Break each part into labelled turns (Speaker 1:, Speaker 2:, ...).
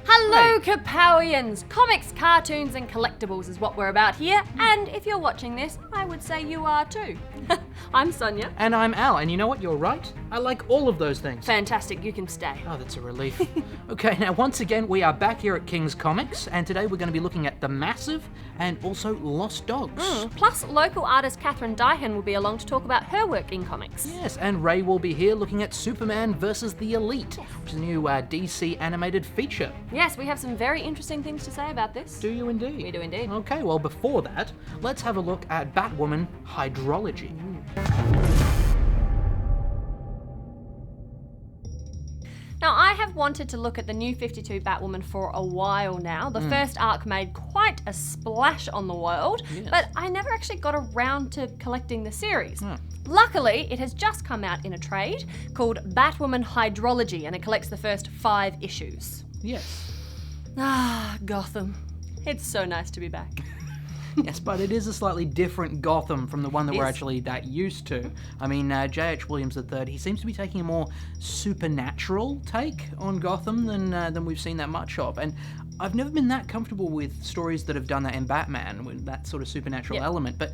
Speaker 1: Hello, Kapowians! Comics, cartoons, and collectibles is what we're about here, and if you're watching this, I would say you are too. I'm Sonya.
Speaker 2: And I'm Al, and you know what? You're right. I like all of those things.
Speaker 1: Fantastic, you can stay.
Speaker 2: Oh, that's a relief. Okay, now once again, we are back here at King's Comics, and today we're going to be looking at The Massive and also Lost Dogs.
Speaker 1: Plus, local artist Catherine Dyhin will be along to talk about her work in comics.
Speaker 2: Yes, and Ray will be here looking at Superman versus the Elite, which is a new DC animated feature.
Speaker 1: Yes, we have some very interesting things to say about this.
Speaker 2: Do you indeed?
Speaker 1: We do indeed.
Speaker 2: Okay, well before that, let's have a look at Batwoman Hydrology.
Speaker 1: Now, I have wanted to look at the new 52 Batwoman for a while now. The first arc made quite a splash on the world, but I never actually got around to collecting the series. Luckily, it has just come out in a trade called Batwoman Hydrology, and it collects the first 5 issues.
Speaker 2: Yes.
Speaker 1: Ah, Gotham. It's so nice to be back.
Speaker 2: Yes, but it is a slightly different Gotham from the one that
Speaker 1: It
Speaker 2: we're
Speaker 1: is.
Speaker 2: actually that used to. I mean, J.H. Williams III, he seems to be taking a more supernatural take on Gotham than we've seen that much of. And I've never been that comfortable with stories that have done that in Batman, with that sort of supernatural element, but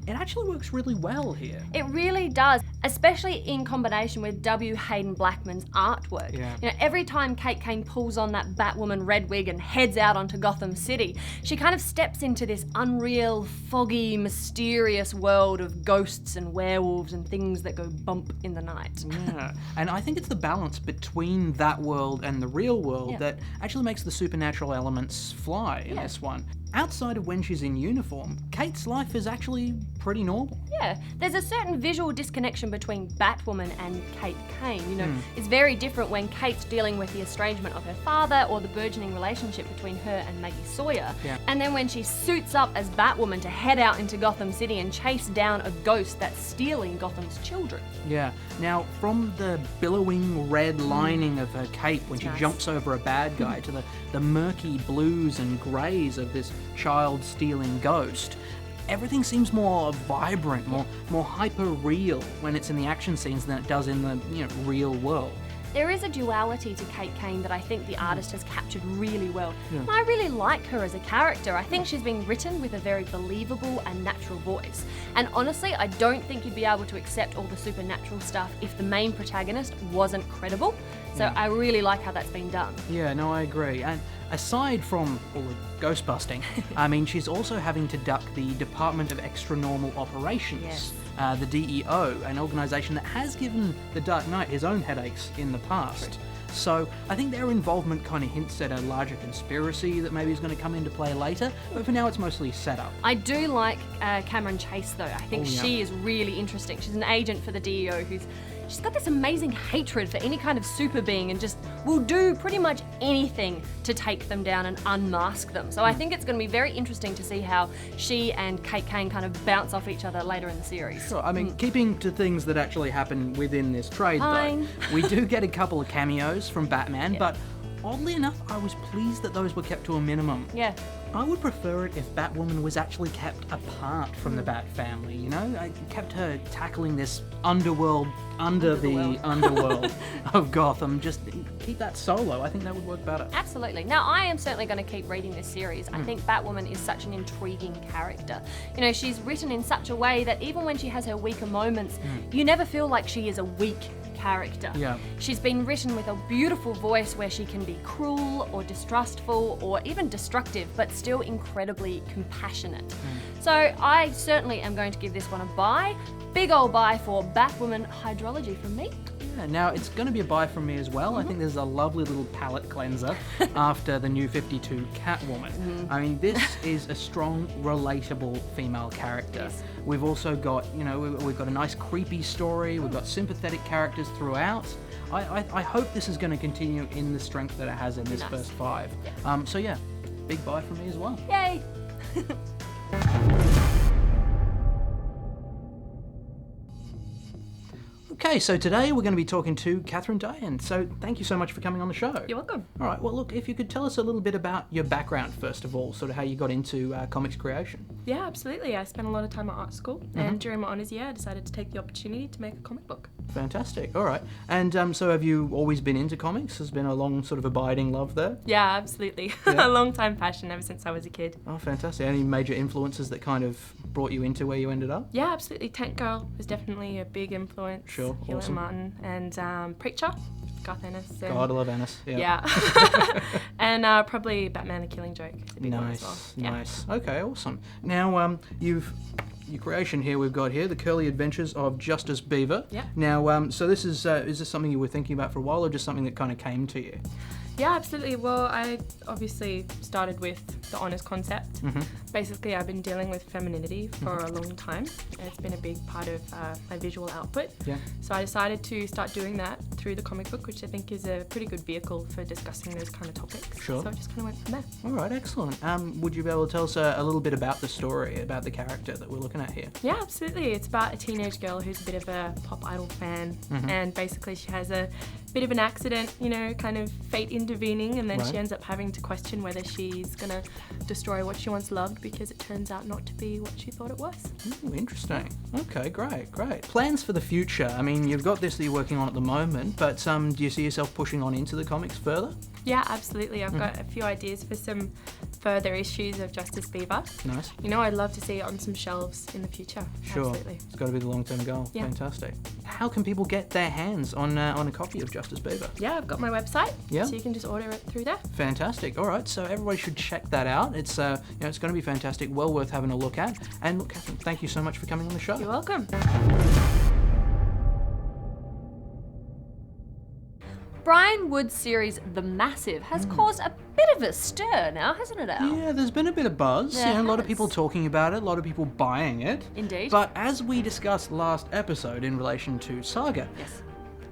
Speaker 2: it actually works really well here.
Speaker 1: It really does, especially in combination with W. Hayden Blackman's artwork.
Speaker 2: Yeah.
Speaker 1: You know, every time Kate Kane pulls on that Batwoman red wig and heads out onto Gotham City, she kind of steps into this unreal, foggy, mysterious world of ghosts and werewolves and things that go bump in the night.
Speaker 2: Yeah, and I think it's the balance between that world and the real world that actually makes the supernatural elements fly in this one. Outside of when she's in uniform, Kate's life is actually pretty normal.
Speaker 1: Yeah, there's a certain visual disconnection between Batwoman and Kate Kane. You know, it's very different when Kate's dealing with the estrangement of her father or the burgeoning relationship between her and Maggie Sawyer.
Speaker 2: Yeah.
Speaker 1: And then when she suits up as Batwoman to head out into Gotham City and chase down a ghost that's stealing Gotham's children.
Speaker 2: Yeah. Now, from the billowing red lining of her cape when she jumps over a bad guy to the murky blues and greys of this child-stealing ghost, everything seems more vibrant, more hyper-real when it's in the action scenes than it does in the real world.
Speaker 1: There is a duality to Kate Kane that I think the artist has captured really well. And I really like her as a character. I think she's been written with a very believable and natural voice. And honestly, I don't think you'd be able to accept all the supernatural stuff if the main protagonist wasn't credible. So I really like how that's been done.
Speaker 2: Yeah, no, I agree. And aside from all the ghost busting, I mean, she's also having to duck the Department of Extra-Normal Operations, the DEO, an organisation that has given the Dark Knight his own headaches in the past. So I think their involvement kind of hints at a larger conspiracy that maybe is going to come into play later, but for now it's mostly set up.
Speaker 1: I do like Cameron Chase though. I think she is really interesting. She's an agent for the DEO she's got this amazing hatred for any kind of super being and just will do pretty much anything to take them down and unmask them. So I think it's going to be very interesting to see how she and Kate Kane kind of bounce off each other later in the series.
Speaker 2: Sure, I mean, keeping to things that actually happen within this trade though, we do get a couple of cameos from Batman, but oddly enough, I was pleased that those were kept to a minimum.
Speaker 1: Yeah.
Speaker 2: I would prefer it if Batwoman was actually kept apart from the Bat family, you know? I kept her tackling this underworld under the underworld of Gotham. Just keep that solo. I think that would work better.
Speaker 1: Absolutely. Now, I am certainly going to keep reading this series. I think Batwoman is such an intriguing character. You know, she's written in such a way that even when she has her weaker moments, you never feel like she is a weak character.
Speaker 2: Yeah.
Speaker 1: She's been written with a beautiful voice where she can be cruel or distrustful or even destructive, but still incredibly compassionate. So I certainly am going to give this one a buy. Big ol' buy for Batwoman Hydrology from me.
Speaker 2: Yeah, now it's going to be a buy from me as well. I think this is a lovely little palate cleanser after the new 52 Catwoman. I mean, this is a strong, relatable female character.
Speaker 1: Yes.
Speaker 2: We've also got, we've got a nice creepy story. We've got sympathetic characters throughout. I hope this is going to continue in the strength that it has in this first 5. So yeah, big buy from me as well.
Speaker 1: Yay!
Speaker 2: Okay, so today we're going to be talking to Catherine Dyhin. So thank you so much for coming on the show.
Speaker 1: You're welcome.
Speaker 2: All right, well look, if you could tell us a little bit about your background first of all, sort of how you got into comics creation.
Speaker 3: Yeah, absolutely. I spent a lot of time at art school, and during my honours year, I decided to take the opportunity to make a comic book.
Speaker 2: Fantastic. All right. And so have you always been into comics? Has been a long sort of abiding love there?
Speaker 3: Yeah, absolutely.
Speaker 2: Yeah.
Speaker 3: A long time passion ever since I was a kid.
Speaker 2: Oh, fantastic. Any major influences that kind of brought you into where you ended up?
Speaker 3: Yeah, absolutely. Tank Girl was definitely a big influence.
Speaker 2: Sure,
Speaker 3: Hewlett
Speaker 2: awesome.
Speaker 3: Martin and Preacher, Garth Ennis. And,
Speaker 2: God, I love Ennis.
Speaker 3: yeah. And probably Batman: The Killing Joke. Is a big one as well. Yeah.
Speaker 2: Nice. Okay, awesome. Now, your creation here we've got here, The Curly Adventures of Justice Beaver.
Speaker 3: Yeah.
Speaker 2: Now, so this is this something you were thinking about for a while, or just something that kind of came to you?
Speaker 3: Yeah, absolutely. Well, I obviously started with the honours concept. Basically, I've been dealing with femininity for a long time. It's been a big part of my visual output.
Speaker 2: Yeah.
Speaker 3: So I decided to start doing that through the comic book, which I think is a pretty good vehicle for discussing those kind of topics.
Speaker 2: Sure.
Speaker 3: So I just kind of went from there.
Speaker 2: All right, excellent. Would you be able to tell us a little bit about the story, about the character that we're looking at here?
Speaker 3: Yeah, absolutely. It's about a teenage girl who's a bit of a pop idol fan, and basically she has a bit of an accident, you know, kind of fate intervening, and then
Speaker 2: Right.
Speaker 3: she ends up having to question whether she's gonna destroy what she once loved because it turns out not to be what she thought it was.
Speaker 2: Ooh, interesting. Okay, great. Plans for the future. I mean, you've got this that you're working on at the moment, but do you see yourself pushing on into the comics further?
Speaker 3: Yeah, absolutely. I've got a few ideas for some further issues of Justice Beaver.
Speaker 2: Nice.
Speaker 3: You know, I'd love to see it on some shelves in the future.
Speaker 2: Sure.
Speaker 3: Absolutely.
Speaker 2: It's got to be the long-term goal.
Speaker 3: Yeah.
Speaker 2: Fantastic. How can people get their hands on a copy of Justice Beaver?
Speaker 3: Yeah, I've got my website,
Speaker 2: Yeah.
Speaker 3: so you can just order it through there.
Speaker 2: Fantastic. All right, so everybody should check that out. It's it's going to be fantastic. Well worth having a look at. And look, Catherine, thank you so much for coming on the show.
Speaker 3: You're welcome.
Speaker 1: Brian Wood's series The Massive has caused a bit of a stir now, hasn't it, Al?
Speaker 2: Yeah, there's been a bit of buzz.
Speaker 1: There
Speaker 2: A lot of
Speaker 1: has.
Speaker 2: people talking about it, a lot of people buying it.
Speaker 1: Indeed.
Speaker 2: But as we discussed last episode in relation to Saga,
Speaker 1: Yes.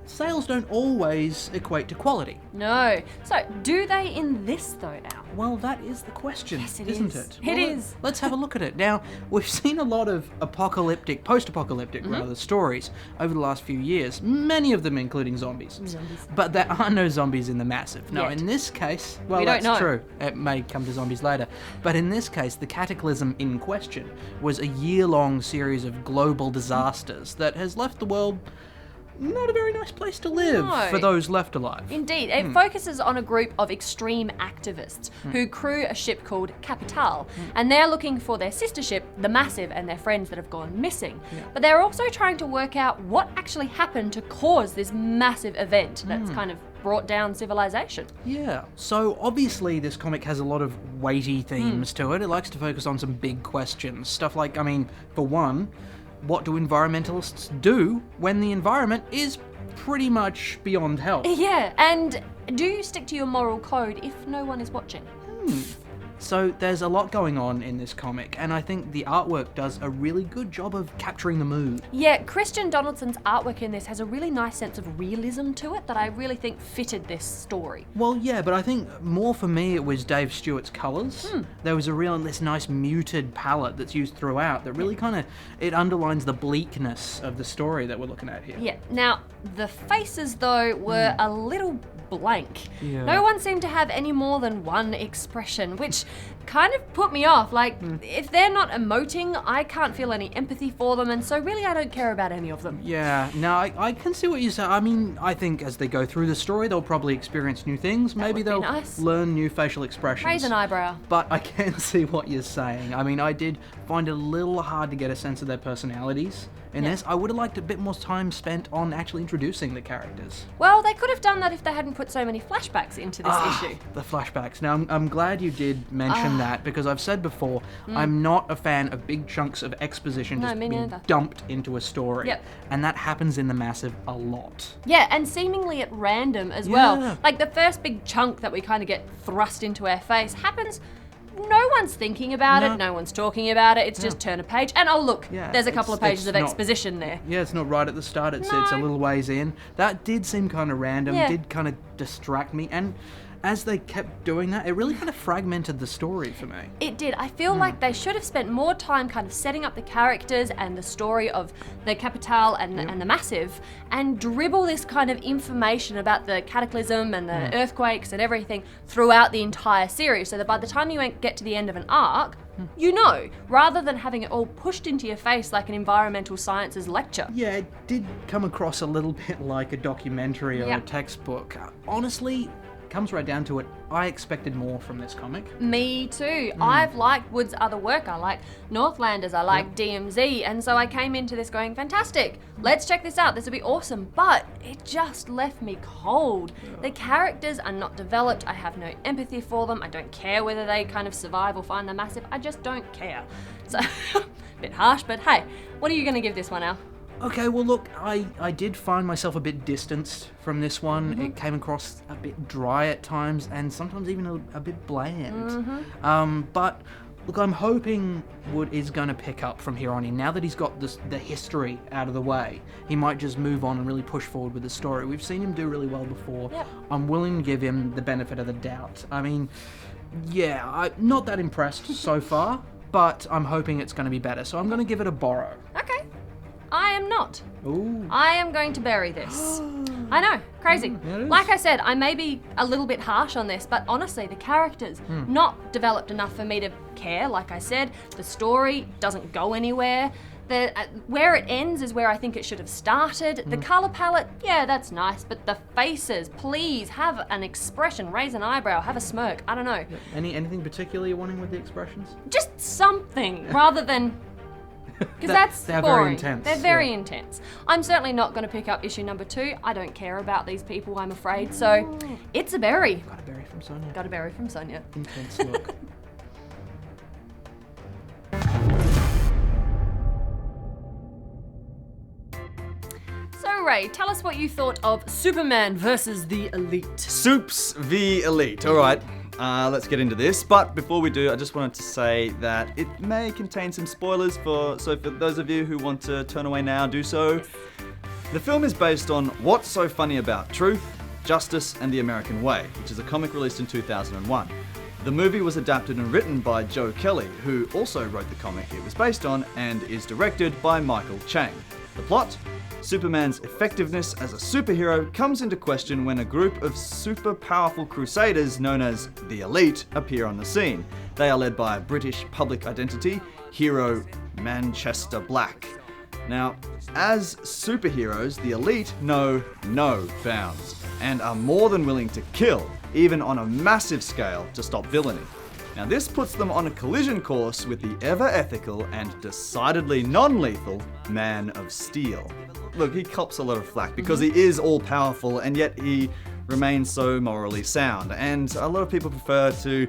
Speaker 2: sales don't always equate to quality.
Speaker 1: No. So, do they in this though, Al?
Speaker 2: Well, that is the question,
Speaker 1: Yes, it
Speaker 2: isn't
Speaker 1: is.
Speaker 2: it?
Speaker 1: It
Speaker 2: Well,
Speaker 1: is.
Speaker 2: Let's have a look at it. Now, we've seen a lot of post-apocalyptic rather, stories over the last few years, many of them including zombies. But there are no zombies in The Massive. Now,
Speaker 1: Yet.
Speaker 2: in this case, well,
Speaker 1: We don't
Speaker 2: that's
Speaker 1: know.
Speaker 2: true. It may come to zombies later. But in this case, the cataclysm in question was a year-long series of global disasters that has left the world not a very nice place to live
Speaker 1: No.
Speaker 2: for those left alive.
Speaker 1: Indeed, it focuses on a group of extreme activists who crew a ship called Kapow, and they're looking for their sister ship, the Massive, and their friends that have gone missing. But they're also trying to work out what actually happened to cause this massive event that's kind of brought down civilization.
Speaker 2: Yeah, so obviously this comic has a lot of weighty themes to it. It likes to focus on some big questions. Stuff like, I mean, for one, what do environmentalists do when the environment is pretty much beyond help?
Speaker 1: Yeah, and do you stick to your moral code if no one is watching?
Speaker 2: So there's a lot going on in this comic, and I think the artwork does a really good job of capturing the mood.
Speaker 1: Yeah, Christian Donaldson's artwork in this has a really nice sense of realism to it that I really think fitted this story.
Speaker 2: Well, yeah, but I think more for me it was Dave Stewart's colours. There was this nice muted palette that's used throughout that really kind of, it underlines the bleakness of the story that we're looking at here.
Speaker 1: Yeah, now the faces though were a little blank.
Speaker 2: Yeah.
Speaker 1: No one seemed to have any more than one expression, which kind of put me off. Like, if they're not emoting, I can't feel any empathy for them, and so really I don't care about any of them.
Speaker 2: Yeah, no, I can see what you say. I mean, I think as they go through the story, they'll probably experience new things. Maybe
Speaker 1: would be
Speaker 2: they'll
Speaker 1: nice.
Speaker 2: learn new facial expressions.
Speaker 1: Raise an eyebrow.
Speaker 2: But I can see what you're saying. I mean, I did find it a little hard to get a sense of their personalities in
Speaker 1: Yeah.
Speaker 2: this. I would have liked a bit more time spent on actually introducing the characters.
Speaker 1: Well, they could have done that if they hadn't put so many flashbacks into this issue.
Speaker 2: The flashbacks. Now, I'm glad you did mention that, because I've said before, I'm not a fan of big chunks of exposition
Speaker 1: No,
Speaker 2: just
Speaker 1: me
Speaker 2: being
Speaker 1: neither.
Speaker 2: dumped into a story.
Speaker 1: Yep.
Speaker 2: And that happens in The Massive a lot.
Speaker 1: Yeah, and seemingly at random as
Speaker 2: Yeah.
Speaker 1: well. Like the first big chunk that we kind of get thrust into our face happens. No one's thinking about
Speaker 2: No.
Speaker 1: it, no one's talking about it, it's just turn a page, and oh look,
Speaker 2: Yeah,
Speaker 1: there's a couple of
Speaker 2: it's
Speaker 1: pages of
Speaker 2: not-
Speaker 1: exposition there.
Speaker 2: Yeah, it's not right at the start. It's a
Speaker 1: No.
Speaker 2: little ways in. That did seem kind of random.
Speaker 1: Yeah.
Speaker 2: Did kind of distract me. And as they kept doing that, it really kind of fragmented the story for me.
Speaker 1: It did. I feel like they should have spent more time kind of setting up the characters and the story of the Capital and the Massive, and dribble this kind of information about the cataclysm and the earthquakes and everything throughout the entire series, so that by the time you get to the end of an arc, you know, rather than having it all pushed into your face like an environmental sciences lecture.
Speaker 2: Yeah, it did come across a little bit like a documentary or a textbook. Honestly, comes right down to it, I expected more from this comic.
Speaker 1: Me too. I've liked Wood's other work. I like Northlanders, I like DMZ, and so I came into this going, fantastic, let's check this out, this will be awesome, but it just left me cold. The characters are not developed, I have no empathy for them, I don't care whether they kind of survive or find them massive, I just don't care. So, a bit harsh, but hey, what are you going to give this one, Al?
Speaker 2: Okay, well look, I did find myself a bit distanced from this one. It came across a bit dry at times and sometimes even a bit bland. But look, I'm hoping Wood is going to pick up from here on in. Now that he's got the history out of the way, he might just move on and really push forward with the story. We've seen him do really well before.
Speaker 1: Yep.
Speaker 2: I'm willing to give him the benefit of the doubt. I mean, yeah, I'm not that impressed so far, but I'm hoping it's going to be better. So I'm going to give it a borrow.
Speaker 1: Okay. I am not.
Speaker 2: Ooh.
Speaker 1: I am going to bury this. I know, crazy.
Speaker 2: Yeah, it is.
Speaker 1: Like I said, I may be a little bit harsh on this, but honestly, the characters not developed enough for me to care. Like I said, the story doesn't go anywhere. Where it ends is where I think it should have started. The color palette, yeah, that's nice, but the faces, please have an expression, raise an eyebrow, have a smirk. I don't know,
Speaker 2: Anything particular you're wanting with the expressions?
Speaker 1: just something rather than. Because
Speaker 2: They're
Speaker 1: boring.
Speaker 2: very intense.
Speaker 1: They're very intense. I'm certainly not going to pick up issue number 2. I don't care about these people, I'm afraid. So it's a berry.
Speaker 2: Got a berry from Sonya.
Speaker 1: Got a berry from Sonya.
Speaker 2: Intense look.
Speaker 1: So Ray, tell us what you thought of Superman versus the Elite.
Speaker 4: Soups v Elite. All right, let's get into this. But before we do, I just wanted to say that it may contain some spoilers, so for those of you who want to turn away now, do so. The film is based on What's So Funny About Truth, Justice and the American Way, which is a comic released in 2001. The movie was adapted and written by Joe Kelly, who also wrote the comic it was based on, and is directed by Michael Chang. The plot? Superman's effectiveness as a superhero comes into question when a group of super powerful crusaders known as the Elite appear on the scene. They are led by a British public identity, hero Manchester Black. Now, as superheroes, the Elite know no bounds and are more than willing to kill, even on a massive scale, to stop villainy. Now this puts them on a collision course with the ever-ethical and decidedly non-lethal Man of Steel. Look, he cops a lot of flack because he is all-powerful and yet he remains so morally sound. And a lot of people prefer to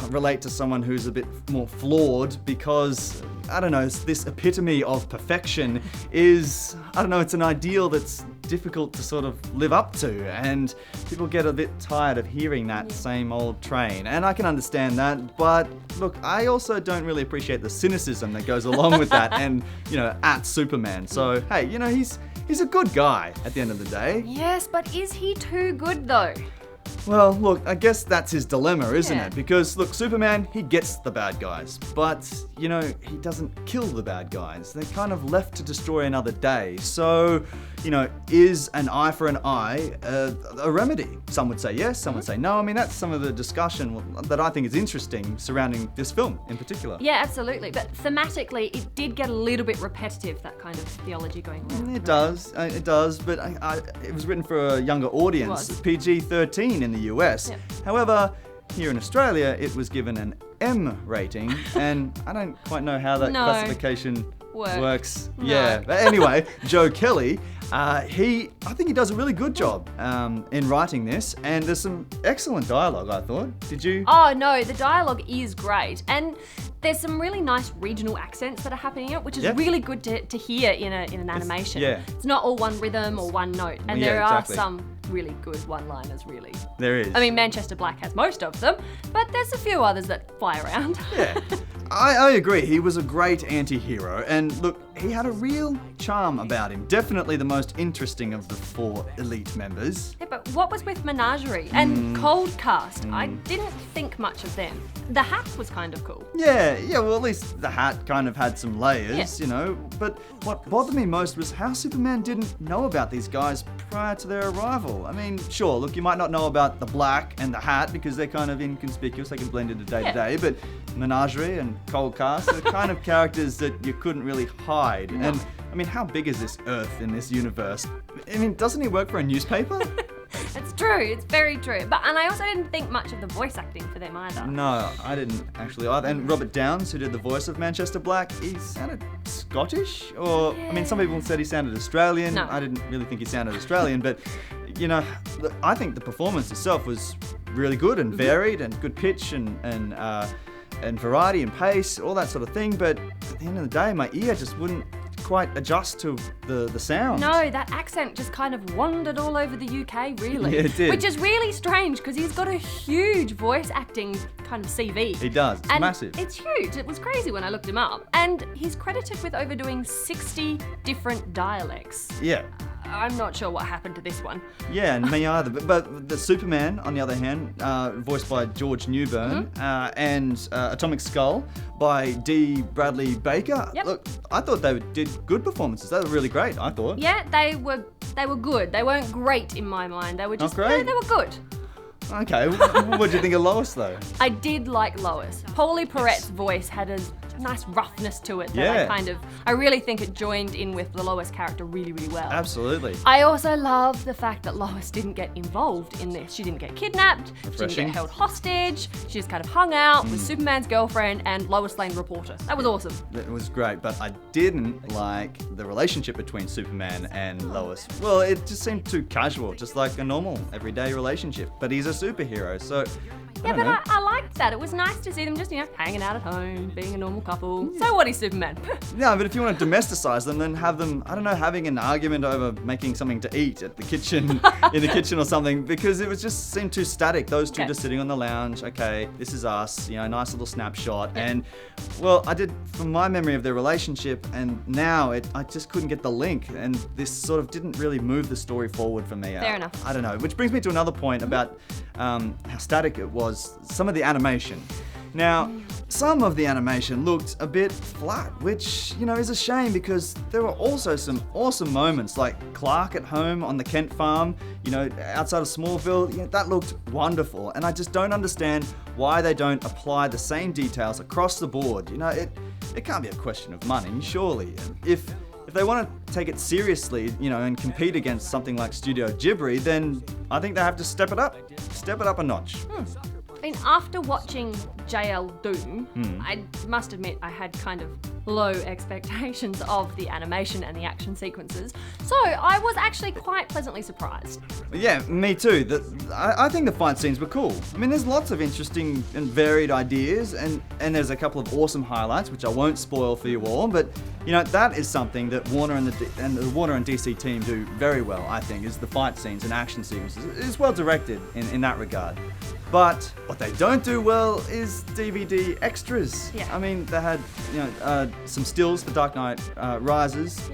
Speaker 4: relate to someone who's a bit more flawed because, I don't know, this epitome of perfection is, I don't know, it's an ideal that's difficult to sort of live up to, and people get a bit tired of hearing that same old train, and I can understand that, but look, I also don't really appreciate the cynicism that goes along with that and, you know, at Superman. So, hey, you know, he's a good guy at the end of the day.
Speaker 1: Yes, but is he too good though?
Speaker 4: Well, look, I guess that's his dilemma, isn't
Speaker 1: Yeah.
Speaker 4: it? Because, look, Superman, he gets the bad guys, but, you know, he doesn't kill the bad guys. They're kind of left to destroy another day. So, you know, is an eye for an eye a remedy? Some would say yes, some would say no. I mean, that's some of the discussion that I think is interesting surrounding this film in particular.
Speaker 1: Yeah, absolutely. But thematically, it did get a little bit repetitive, that kind of theology going around.
Speaker 4: It does, but it was written for a younger audience,
Speaker 1: It was.
Speaker 4: PG-13 in the US.
Speaker 1: Yep.
Speaker 4: However, here in Australia, it was given an M rating, and I don't quite know how that
Speaker 1: No.
Speaker 4: classification works.
Speaker 1: No.
Speaker 4: Yeah, but anyway, Joe Kelly, I think he does a really good job in writing this, and there's some excellent dialogue, I thought. Did you?
Speaker 1: Oh no, the dialogue is great, and there's some really nice regional accents that are happening in it, which is
Speaker 4: Yeah.
Speaker 1: really good to hear in an animation.
Speaker 4: yeah.
Speaker 1: It's not all one rhythm or one note, and
Speaker 4: Yeah,
Speaker 1: there
Speaker 4: exactly.
Speaker 1: are some really good one-liners, really.
Speaker 4: There is.
Speaker 1: I mean, Manchester Black has most of them, but there's a few others that fly around.
Speaker 4: Yeah, I agree. He was a great anti-hero, and look, he had a real charm about him. Definitely the most interesting of the 4 elite members.
Speaker 1: Yeah, but what was with Menagerie and Cold Cast? I didn't think much of them. The hat was kind of cool.
Speaker 4: Yeah, well, at least the hat kind of had some layers,
Speaker 1: Yeah.
Speaker 4: you know. But what bothered me most was how Superman didn't know about these guys prior to their arrival. I mean, sure, look, you might not know about the black and the hat because they're kind of inconspicuous. They can blend into day to day, but Menagerie and Cold Cast are kind of characters that you couldn't really hide.
Speaker 1: No.
Speaker 4: And I mean, how big is this Earth in this universe? I mean, doesn't he work for a newspaper?
Speaker 1: It's true, it's very true. And I also didn't think much of the voice acting for them either.
Speaker 4: No, I didn't actually either. And Robert Downs, who did the voice of Manchester Black, he sounded Scottish? Or, I mean, some people said he sounded Australian.
Speaker 1: No.
Speaker 4: I didn't really think he sounded Australian, but, you know, I think the performance itself was really good and varied and good pitch and variety and pace, all that sort of thing. But at the end of the day, my ear just wouldn't quite adjust to the sound.
Speaker 1: No, that accent just kind of wandered all over the UK, really.
Speaker 4: Yeah, it did.
Speaker 1: Which is really strange because he's got a huge voice acting kind of CV.
Speaker 4: He does. It's
Speaker 1: and
Speaker 4: massive.
Speaker 1: It's huge. It was crazy when I looked him up. And he's credited with overdoing 60 different dialects.
Speaker 4: Yeah.
Speaker 1: I'm not sure what happened to this one.
Speaker 4: Yeah, and me either. But the Superman, on the other hand, voiced by George Newbern, and Atomic Skull by D. Bradley Baker.
Speaker 1: Yep.
Speaker 4: Look, I thought they did good performances. They were really great, I thought.
Speaker 1: Yeah, they were good. They weren't great in my mind. They were just
Speaker 4: great?
Speaker 1: they were good.
Speaker 4: Okay, what did you think of Lois, though?
Speaker 1: I did like Lois. Paulie Perrette's voice had a nice roughness to it that
Speaker 4: Yeah.
Speaker 1: I really think it joined in with the Lois character really, really well.
Speaker 4: Absolutely.
Speaker 1: I also love the fact that Lois didn't get involved in this. She didn't get kidnapped, she didn't
Speaker 4: Refreshing.
Speaker 1: get held hostage, she just kind of hung out with Superman's girlfriend and Lois Lane reporter. That was awesome.
Speaker 4: It was great, but I didn't like the relationship between Superman and Lois. Well, it just seemed too casual, just like a normal, everyday relationship. But he's a superhero, so I
Speaker 1: Yeah,
Speaker 4: don't know.
Speaker 1: but I liked that. It was nice to see them just, hanging out at home, being a normal couple. So what is Superman?
Speaker 4: Yeah, but if you want to domesticize them, then have them, I don't know, having an argument over making something to eat at the kitchen, in the kitchen or something, because it was just seemed too static. Those two
Speaker 1: Okay.
Speaker 4: just sitting on the lounge, okay, this is us, nice little snapshot. And, well, I did, from my memory of their relationship, and now I just couldn't get the link, and this sort of didn't really move the story forward for me.
Speaker 1: Fair enough.
Speaker 4: I don't know, which brings me to another point about how static it was, some of the animation. Now, some of the animation looked a bit flat, which, is a shame because there were also some awesome moments like Clark at home on the Kent farm, outside of Smallville. That looked wonderful. And I just don't understand why they don't apply the same details across the board. It can't be a question of money, surely. If they want to take it seriously, and compete against something like Studio Ghibli, then I think they have to step it up a notch.
Speaker 1: I mean, after watching JL Doom, I must admit I had kind of low expectations of the animation and the action sequences, so I was actually quite pleasantly surprised.
Speaker 4: Yeah, me too. I think the fight scenes were cool. I mean, there's lots of interesting and varied ideas, and there's a couple of awesome highlights, which I won't spoil for you all, but that is something that Warner and the Warner and DC team do very well, I think, is the fight scenes and action sequences. It's well directed in that regard. But what they don't do well is DVD extras.
Speaker 1: Yeah.
Speaker 4: I mean, they had, some stills for Dark Knight Rises.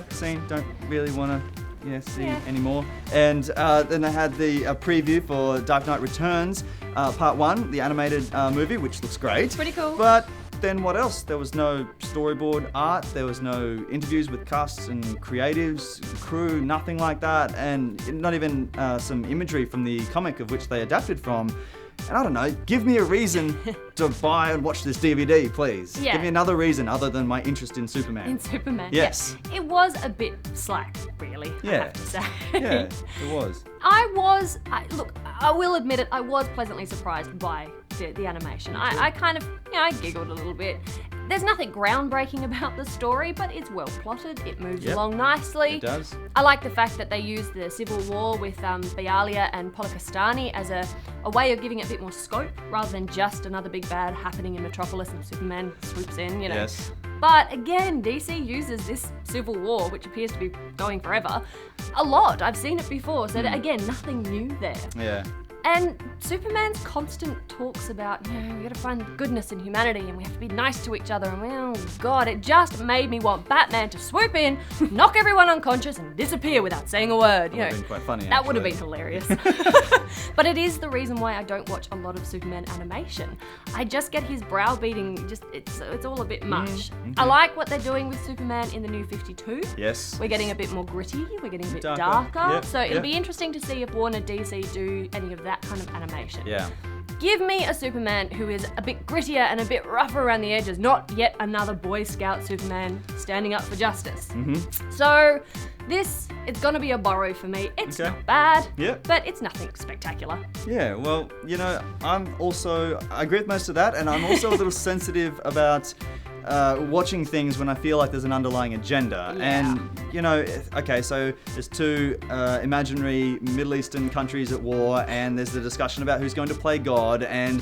Speaker 4: Scene, don't really want to see anymore. And then they had the preview for Dark Knight Returns, Part 1, the animated movie, which looks great.
Speaker 1: Pretty cool.
Speaker 4: But then what else? There was no storyboard art, there was no interviews with casts and creatives, crew, nothing like that, and not even some imagery from the comic of which they adapted from. And I don't know, give me a reason to buy and watch this DVD, please.
Speaker 1: Yeah.
Speaker 4: Give me another reason other than my interest in Superman.
Speaker 1: In Superman.
Speaker 4: Yes.
Speaker 1: Yeah. It was a bit slack, really, I have to say.
Speaker 4: Yeah, it was.
Speaker 1: I will admit it, I was pleasantly surprised by the animation. I kind of, I giggled a little bit. There's nothing groundbreaking about the story, but it's well plotted, it moves along nicely.
Speaker 4: It does.
Speaker 1: I like the fact that they used the Civil War with Bialia and Polokastani as a way of giving it a bit more scope, rather than just another big bad happening in Metropolis and Superman swoops in,
Speaker 4: Yes.
Speaker 1: But again, DC uses this Civil War, which appears to be going forever, a lot. I've seen it before, so again, nothing new there.
Speaker 4: Yeah.
Speaker 1: And Superman's constant talks about, we gotta find the goodness in humanity and we have to be nice to each other. And oh God, it just made me want Batman to swoop in, knock everyone unconscious and disappear without saying a word.
Speaker 4: That would have been quite funny,
Speaker 1: That would have
Speaker 4: actually.
Speaker 1: been hilarious. But it is the reason why I don't watch a lot of Superman animation. I just get his browbeating, it's all a bit much. I like what they're doing with Superman in the new 52.
Speaker 4: Yes.
Speaker 1: We're getting a bit more gritty, we're getting a bit
Speaker 4: Darker.
Speaker 1: darker.
Speaker 4: Yep,
Speaker 1: So it'll
Speaker 4: yep.
Speaker 1: be interesting to see if Warner DC do any of that kind of animation.
Speaker 4: Yeah.
Speaker 1: Give me a Superman who is a bit grittier and a bit rougher around the edges, not yet another Boy Scout Superman standing up for justice. So it's gonna be a borrow for me. It's
Speaker 4: Okay.
Speaker 1: not bad,
Speaker 4: Yep.
Speaker 1: but it's nothing spectacular.
Speaker 4: Yeah, well, I agree with most of that, and I'm also a little sensitive about watching things when I feel like there's an underlying agenda.
Speaker 1: Yeah.
Speaker 4: And, okay, so there's two imaginary Middle Eastern countries at war, and there's the discussion about who's going to play God, and,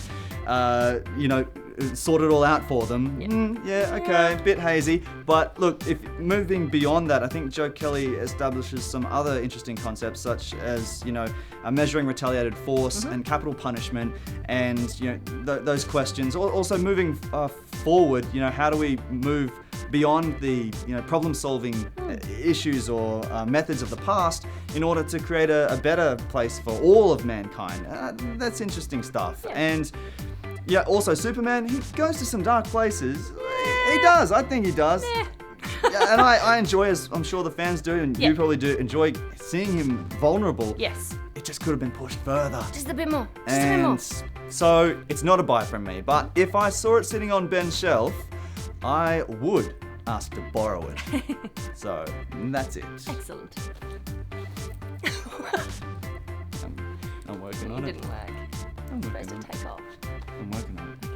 Speaker 4: sort it all out for them. Okay, a bit hazy. But look, if moving beyond that, I think Joe Kelly establishes some other interesting concepts, such as, measuring retaliated force and capital punishment, and, those questions. Also moving forward, how do we move beyond the problem-solving issues or methods of the past in order to create a better place for all of mankind? That's interesting stuff. And yeah, also Superman, he goes to some dark places. He does. I think he does. Yeah, and I enjoy, as I'm sure the fans do, and you probably do, enjoy seeing him vulnerable.
Speaker 1: Yes.
Speaker 4: It just could have been pushed further.
Speaker 1: Just a bit more. Just a bit more.
Speaker 4: And so it's not a buy from me, but if I saw it sitting on Ben's shelf, I would ask to borrow it. So that's it.
Speaker 1: Excellent.
Speaker 4: I'm working on
Speaker 1: It
Speaker 4: it.
Speaker 1: didn't work.
Speaker 4: I'm
Speaker 1: Supposed
Speaker 4: working
Speaker 1: to
Speaker 4: on it.
Speaker 1: take off.
Speaker 4: I'm working on it.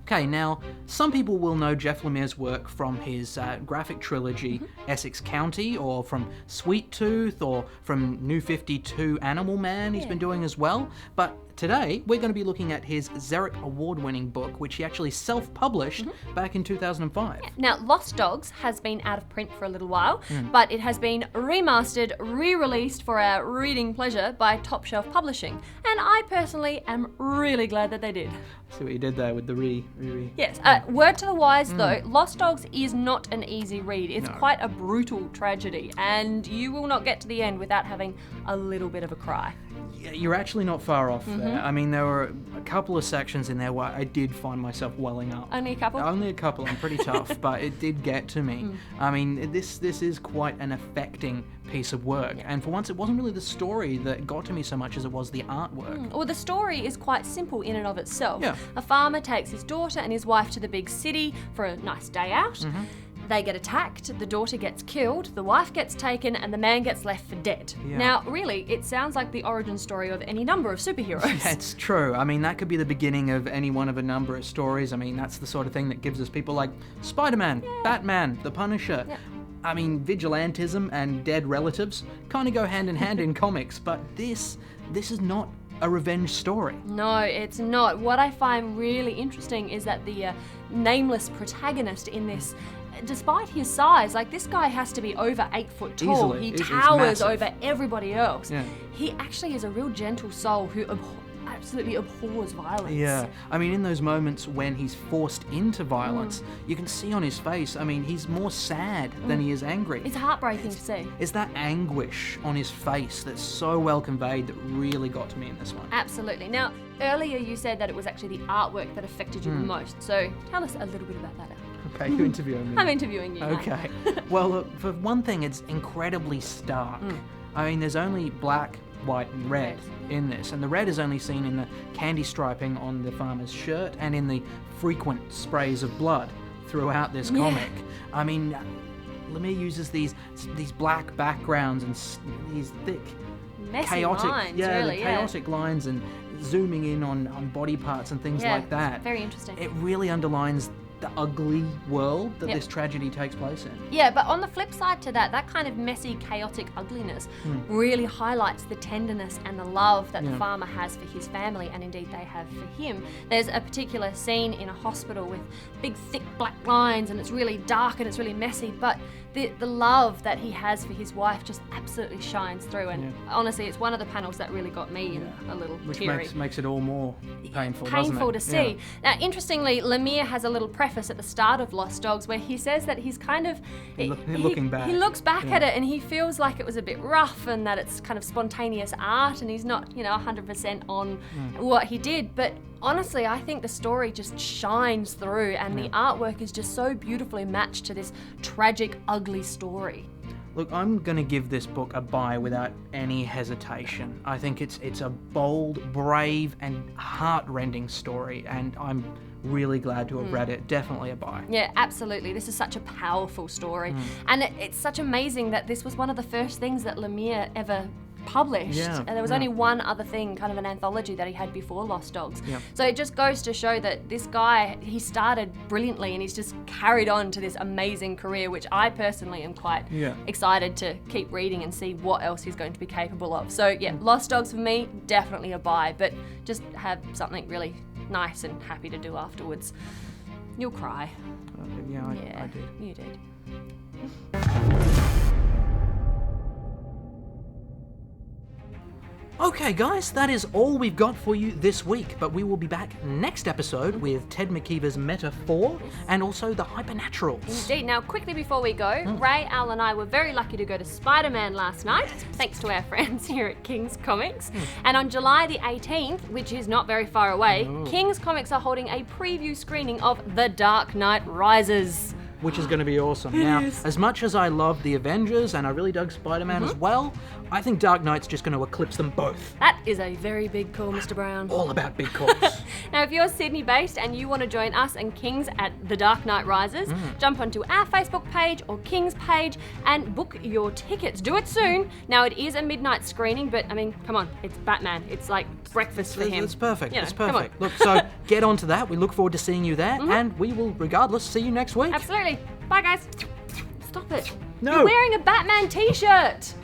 Speaker 2: Okay, now, some people will know Jeff Lemire's work from his graphic trilogy, Essex County, or from Sweet Tooth, or from New 52 Animal Man he's been doing as well. But today, we're going to be looking at his Xeric Award-winning book, which he actually self-published back in 2005.
Speaker 1: Now, Lost Dogs has been out of print for a little while, but it has been remastered, re-released for our reading pleasure by Top Shelf Publishing. And I personally am really glad that they did.
Speaker 2: See what you did there with the re.
Speaker 1: Yes. Word to the wise, though, Lost Dogs is not an easy read. It's quite a brutal tragedy, and you will not get to the end without having a little bit of a cry.
Speaker 2: You're actually not far off there. I mean, there were a couple of sections in there where I did find myself welling up.
Speaker 1: Only a couple?
Speaker 2: Only a couple. I'm pretty tough, but it did get to me. I mean, this is quite an affecting piece of work. And for once, it wasn't really the story that got to me so much as it was the artwork.
Speaker 1: Well, the story is quite simple in and of itself.
Speaker 2: Yeah.
Speaker 1: A farmer takes his daughter and his wife to the big city for a nice day out. They get attacked, the daughter gets killed, the wife gets taken, and the man gets left for dead.
Speaker 2: Yeah.
Speaker 1: Now, really, it sounds like the origin story of any number of superheroes.
Speaker 2: It's true. I mean, that could be the beginning of any one of a number of stories. I mean, that's the sort of thing that gives us people like Spider-Man, Batman, The Punisher.
Speaker 1: Yeah.
Speaker 2: I mean, vigilantism and dead relatives kind of go hand in hand in comics, but this is not a revenge story.
Speaker 1: No, it's not. What I find really interesting is that the nameless protagonist in this, despite his size, like this guy has to be over 8 foot tall.
Speaker 2: Easily.
Speaker 1: He
Speaker 2: He's
Speaker 1: towers
Speaker 2: massive.
Speaker 1: over everybody else.
Speaker 2: Yeah.
Speaker 1: He actually is a real gentle soul who absolutely abhors violence.
Speaker 2: Yeah, I mean, in those moments when he's forced into violence, you can see on his face, I mean, he's more sad than he is angry.
Speaker 1: It's heartbreaking to see.
Speaker 2: It's that anguish on his face that's so well conveyed that really got to me in this one.
Speaker 1: Absolutely. Now, earlier you said that it was actually the artwork that affected you the most. So tell us a little bit about that.
Speaker 2: Okay, you interviewing me.
Speaker 1: I'm interviewing you. now.
Speaker 2: Okay. Well, look, for one thing, it's incredibly stark. I mean, there's only black, white, and red in this, and the red is only seen in the candy striping on the farmer's shirt and in the frequent sprays of blood throughout this comic. I mean, Lemire uses these black backgrounds and these thick,
Speaker 1: Messy
Speaker 2: chaotic,
Speaker 1: lines,
Speaker 2: the
Speaker 1: really,
Speaker 2: chaotic lines and zooming in on body parts and things
Speaker 1: Yeah,
Speaker 2: like that.
Speaker 1: very interesting.
Speaker 2: It really underlines the ugly world that this tragedy takes place in.
Speaker 1: Yeah, but on the flip side to that, that kind of messy, chaotic ugliness really highlights the tenderness and the love that the farmer has for his family, and indeed they have for him. There's a particular scene in a hospital with big, thick black lines, and it's really dark and it's really messy, but the love that he has for his wife just absolutely shines through. And honestly, it's one of the panels that really got me a little teary.
Speaker 2: Which makes it all more painful, doesn't it?
Speaker 1: Painful to see. Now, interestingly, Lemire has a little preface at the start of Lost Dogs where he says that he's kind of
Speaker 2: looking back.
Speaker 1: He looks back at it and he feels like it was a bit rough and that it's kind of spontaneous art and he's not, 100% on what he did. But honestly, I think the story just shines through and the artwork is just so beautifully matched to this tragic, ugly story.
Speaker 2: Look, I'm going to give this book a buy without any hesitation. I think it's a bold, brave, and heart-rending story, and I'm really glad to have read it. Definitely a buy.
Speaker 1: Yeah, absolutely. This is such a powerful story. And it's such amazing that this was one of the first things that Lemire ever published. And there was only one other thing, kind of an anthology that he had before Lost Dogs. So it just goes to show that this guy, he started brilliantly and he's just carried on to this amazing career, which I personally am quite excited to keep reading and see what else he's going to be capable of. So yeah, Lost Dogs for me, definitely a buy, but just have something really nice and happy to do afterwards. You'll cry.
Speaker 2: I did.
Speaker 1: You did.
Speaker 2: Okay, guys, that is all we've got for you this week, but we will be back next episode with Ted McKeever's Meta 4 and also the Hypernaturals.
Speaker 1: Indeed. Now, quickly before we go, Ray, Al, and I were very lucky to go to Spider-Man last night, thanks to our friends here at King's Comics. And on July the 18th, which is not very far away, King's Comics are holding a preview screening of The Dark Knight Rises.
Speaker 2: Which is going to be awesome. Now, as much as I love the Avengers and I really dug Spider-Man as well, I think Dark Knight's just going to eclipse them both.
Speaker 1: That is a very big call, Mr. Brown.
Speaker 2: All about big calls.
Speaker 1: Now, if you're Sydney-based and you want to join us and King's at The Dark Knight Rises, jump onto our Facebook page or King's page and book your tickets. Do it soon. Now, it is a midnight screening, but, I mean, come on, it's Batman. It's like breakfast for him.
Speaker 2: It's perfect.
Speaker 1: You know,
Speaker 2: it's perfect. Look, so get onto that. We look forward to seeing you there, and we will, regardless, see you next week.
Speaker 1: Absolutely. Bye, guys. Stop it.
Speaker 2: No.
Speaker 1: You're wearing a Batman t-shirt.